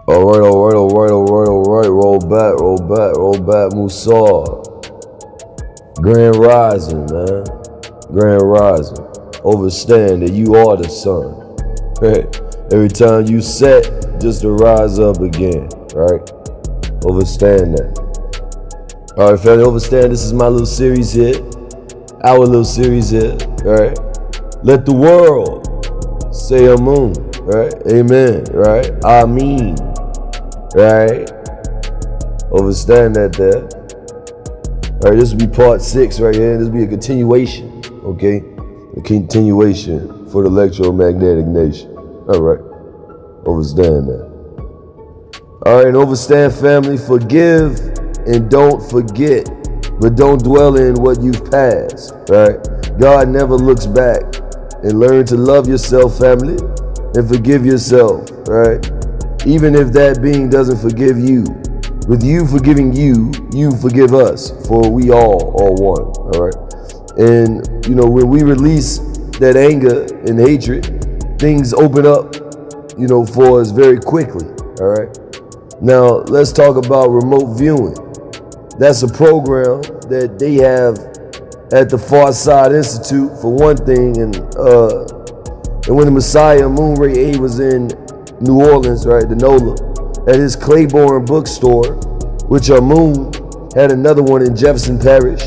All right. Roll back, Musa. Grand Rising, man. Grand Rising. Understand that you are the sun. Right? Every time you set, just to rise up again, right? Understand that. All right, family, understand this is my little series here. Our little series here, right? Let the world say Amun, right? Amen, right? Amen, right? Understand that there. All right, this will be part 6 right here. This will be a continuation, okay? A continuation for the electromagnetic nation. All right, understand that. All right, and understand, family, forgive and don't forget, but don't dwell in what you've passed, right? God never looks back. And learn to love yourself, family, and forgive yourself, right? Even if that being doesn't forgive you. With you forgiving you, you forgive us, for we all are one, all right? And, when we release that anger and hatred, things open up, for us very quickly, all right? Now, let's talk about remote viewing. That's a program that they have at the Far Side Institute, for one thing, and when the Messiah Amun Ray A was in New Orleans, right, the NOLA, at his Claiborne bookstore, which Amun had another one in Jefferson Parish,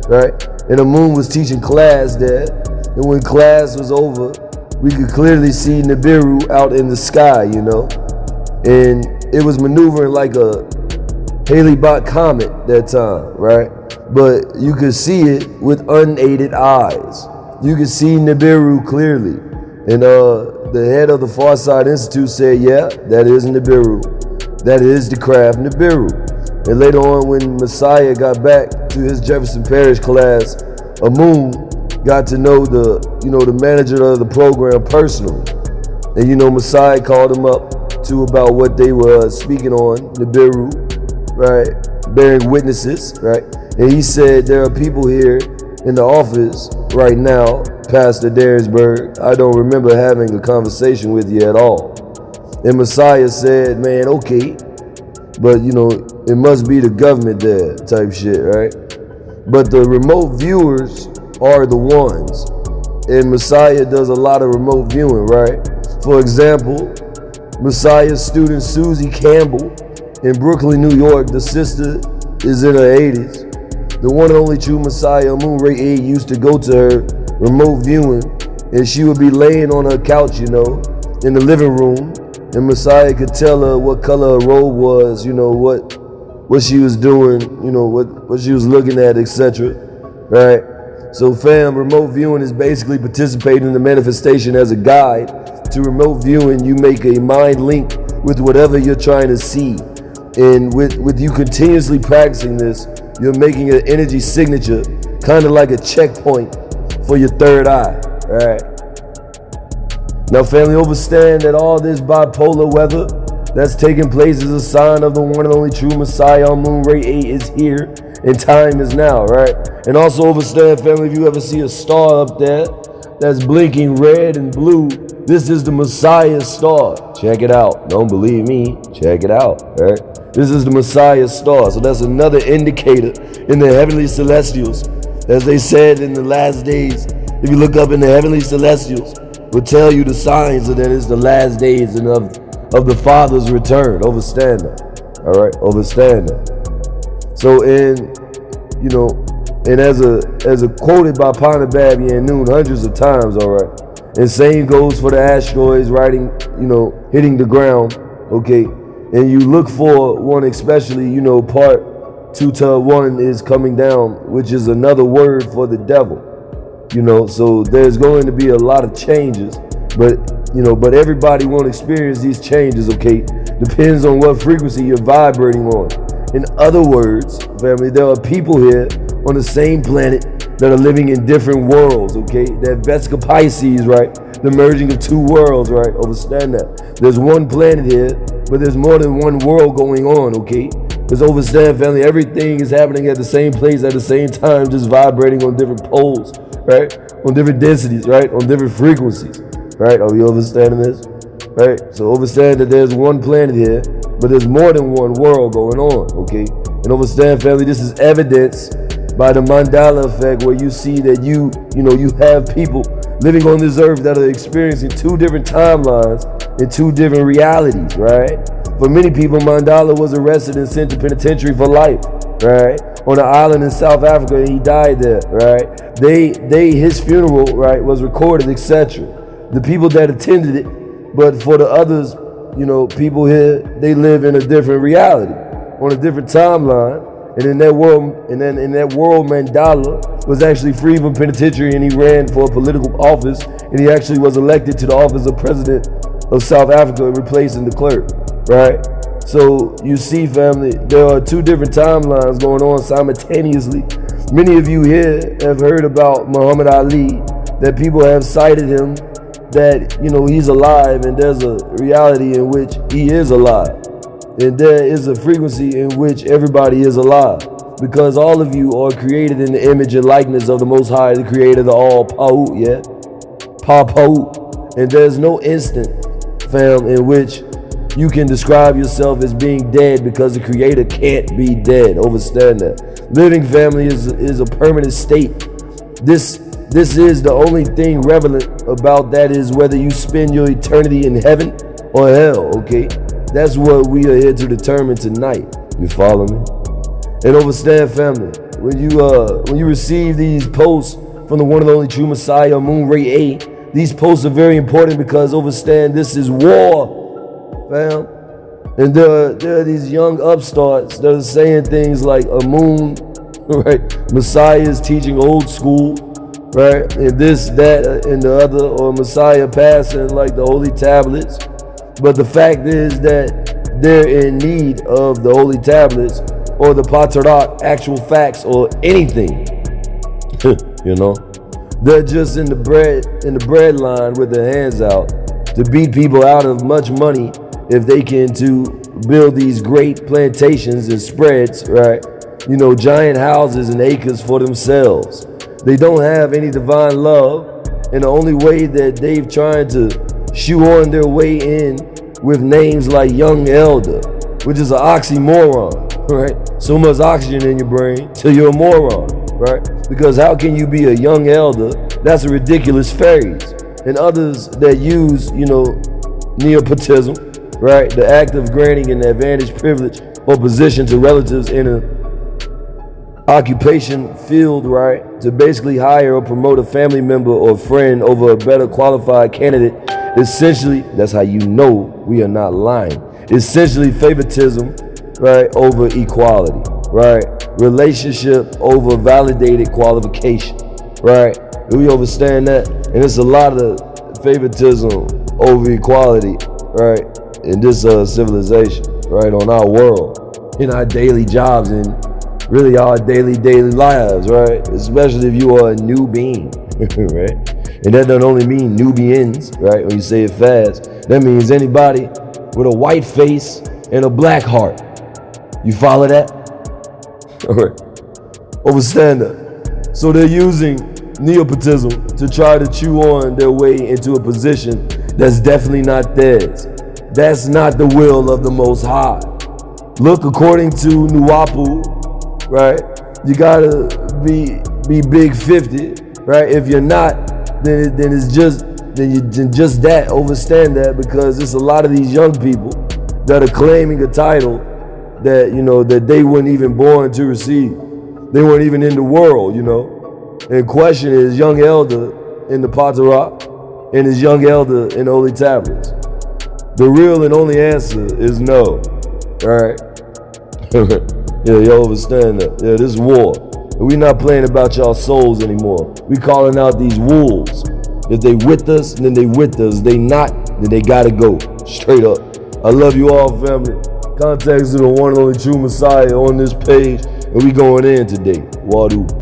right, and Amun was teaching class there, and when class was over, we could clearly see Nibiru out in the sky, and it was maneuvering like a Hale-Bopp comet that time, right? But you could see it with unaided eyes. You could see Nibiru clearly. And the head of the Far Side Institute said, yeah, that is Nibiru. That is the craft Nibiru. And later on, when Messiah got back to his Jefferson Parish class, Amun got to know the manager of the program personally. And Messiah called him up to about what they were speaking on, Nibiru, right? Bearing witnesses, right? And he said, there are people here in the office right now, Pastor Daresberg, I don't remember having a conversation with you at all. And Messiah said, man, okay, but it must be the government there type shit, right? But the remote viewers are the ones. And Messiah does a lot of remote viewing, right? For example, Messiah's student Susie Campbell in Brooklyn, New York, the sister is in her 80s. The one and only true Messiah, Amun Ray A, used to go to her remote viewing, and she would be laying on her couch, in the living room, and Messiah could tell her what color her robe was, what she was doing, what she was looking at, etc. Right? So fam, remote viewing is basically participating in the manifestation as a guide. To remote viewing, you make a mind link with whatever you're trying to see. And with you continuously practicing this, you're making an energy signature, kind of like a checkpoint for your third eye, right? Now, family, understand that all this bipolar weather that's taking place is a sign of the one and only true Messiah, Amun Ray A, is here, and time is now, right? And also understand, family, if you ever see a star up there that's blinking red and blue, this is the Messiah star. Check it out. Don't believe me, check it out, right? This is the Messiah star. So that's another indicator in the heavenly celestials. As they said in the last days, if you look up in the heavenly celestials, will tell you the signs that it's the last days and of the Father's return. Understand that. All right, understand that. So and as a quoted by Ponabab and Noon hundreds of times, all right. And same goes for the asteroids hitting the ground, okay? And you look for one, especially, part 2 to 1 is coming down, which is another word for the devil, So there's going to be a lot of changes, but everybody won't experience these changes, okay? Depends on what frequency you're vibrating on. In other words, family, there are people here on the same planet that are living in different worlds, okay? That Vesica Pisces, right? The merging of 2 worlds, right? Understand that. There's one planet here, but there's more than one world going on, okay? Because understand, family, everything is happening at the same place at the same time, just vibrating on different poles, right? On different densities, right? On different frequencies, right? Are we understanding this? Right? So understand that there's one planet here but there's more than one world going on, okay? And understand, family, this is evidenced by the Mandela effect, where you see that you have people living on this earth that are experiencing two different timelines and two different realities, right? For many people, Mandela was arrested and sent to penitentiary for life, right? On an island in South Africa, and he died there, right? His funeral, right, was recorded, etc. The people that attended it, but for the others, people here, they live in a different reality, on a different timeline. And in that world, Mandela was actually freed from penitentiary, and he ran for a political office, and he actually was elected to the office of president of South Africa, replacing de Klerk, right? So you see, family, there are two different timelines going on simultaneously. Many of you here have heard about Muhammad Ali, that people have cited him, that he's alive, and there's a reality in which he is alive. And there is a frequency in which everybody is alive, because all of you are created in the image and likeness of the Most High, the Creator of the All, Pa'ut, yeah? Pa-Pa'ut. And there's no instant, fam, in which you can describe yourself as being dead, because the Creator can't be dead. Understand that. Living, family, is a permanent state. This is the only thing relevant about that is whether you spend your eternity in heaven or hell, okay? That's what we are here to determine tonight. You follow me? And understand, family, when you receive these posts from the one and only true Messiah, Amun Ray A, these posts are very important, because understand, this is war, fam. And there are these young upstarts that are saying things like Amun, right? Messiah is teaching old school, right? And this, that, and the other, or Messiah passing like the holy tablets. But the fact is that they're in need of the holy tablets or the Patarak, actual facts, or anything. They're just in the bread line with their hands out to beat people out of much money if they can, to build these great plantations and spreads, right? Giant houses and acres for themselves. They don't have any divine love, and the only way that they've tried to shoe on their way in with names like young elder, which is an oxymoron, right? So much oxygen in your brain till you're a moron, right? Because how can you be a young elder? That's a ridiculous phrase. And others that use, nepotism, right? The act of granting an advantage, privilege, or position to relatives in an occupation field, right? To basically hire or promote a family member or friend over a better qualified candidate. Essentially, that's how you know we are not lying. Essentially, favoritism, right, over equality, right? Relationship over validated qualification, right? Do we understand that? And it's a lot of favoritism over equality, right, in this civilization, right, on our world, in our daily jobs, and really our daily lives, right? Especially if you are a new being, right? And that don't only mean Nubians, right? When you say it fast, that means anybody with a white face and a black heart. You follow that? All right. Understand that. So they're using nepotism to try to chew on their way into a position that's definitely not theirs. That's not the will of the Most High. Look, according to Nuwapu, right? You gotta be big 50, right? If you're not, then it's just that. Understand that, because it's a lot of these young people that are claiming a title that that they weren't even born to receive. They weren't even in the world, And question is young elder in the Patarak and is young elder in the holy tablets. The real and only answer is no. Alright? Yeah, y'all understand that. Yeah, this is war. And we not playing about y'all souls anymore. We calling out these wolves. If they with us, then they with us. They not, then they gotta go. Straight up. I love you all, family. Contacts to the one and only true Messiah on this page. And we going in today. Wadu.